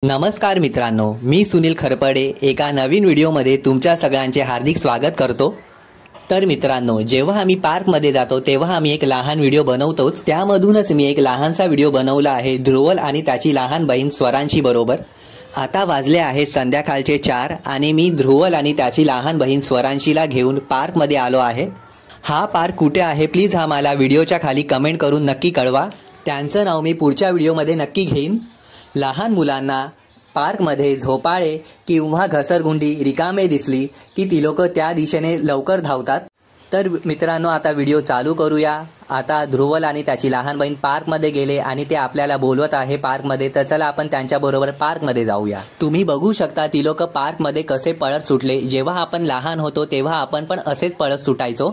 नमस्कार मित्रांनो, मी सुनील खरपडे एका नवीन व्हिडिओमध्ये तुमच्या सगळ्यांचे हार्दिक स्वागत करतो। तर मित्रांनो, जेव्हा आम्ही पार्कमध्ये जातो तेव्हा आम्ही एक लहान व्हिडिओ बनवतोच। त्यामधूनच मी एक लहानसा व्हिडिओ बनवला आहे ध्रुवल आणि त्याची लहान बहीण स्वरांशी बरोबर। आता वाजले आहेत संध्याकाळचे 4 आणि मी ध्रुवल आणि त्याची लहान बहीण स्वरांशीला घेऊन पार्कमध्ये आलो आहे। हा पार्क कुठे आहे प्लीज आम्हाला व्हिडिओच्या खाली कमेंट करून नक्की कळवा। त्यांचं नाव मी पुढच्या व्हिडिओमध्ये नक्की घेईन। लहान मुलांना पार्कमध्ये झोपाळे किंवा घसरगुंडी रिकामे दिसली की ती लोक त्या दिशेने लवकर धावतात। तर मित्रांनो, आता व्हिडिओ चालू करूया। आता ध्रुवल आणि त्याची लहान बहीण पार्कमध्ये गेले आणि ते आपल्याला बोलवत आहे पार्कमध्ये। तर चला आपण त्यांच्याबरोबर पार्कमध्ये जाऊया। तुम्ही बघू शकता ती लोक पार्कमध्ये कसे पळत सुटले। जेव्हा आपण लहान होतो तेव्हा आपण पण असेच पळत सुटायचो।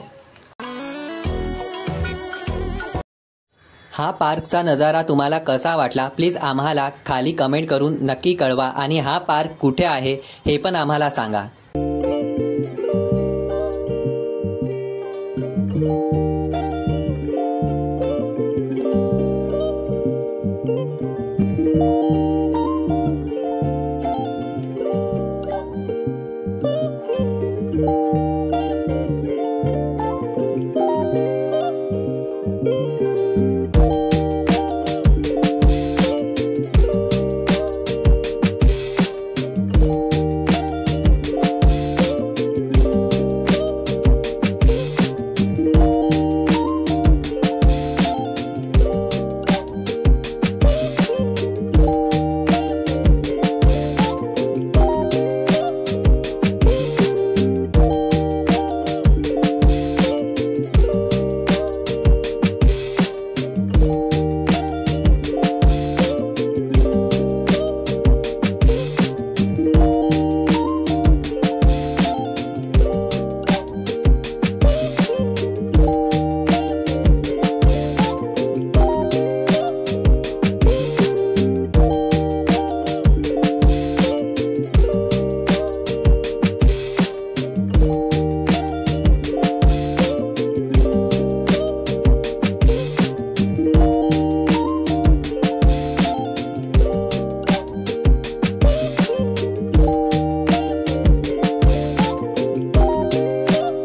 हा पार्कचा नजारा तुम्हाला कसा वाटला प्लीज आम्हाला खाली कमेंट करून नक्की कळवा आणि हा पार्क कुठे आहे हे पण आम्हाला सांगा।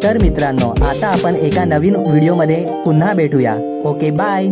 तर मित्रांनो, आता आपण एका नवीन व्हिडिओमध्ये पुन्हा भेटूया। Okay bye.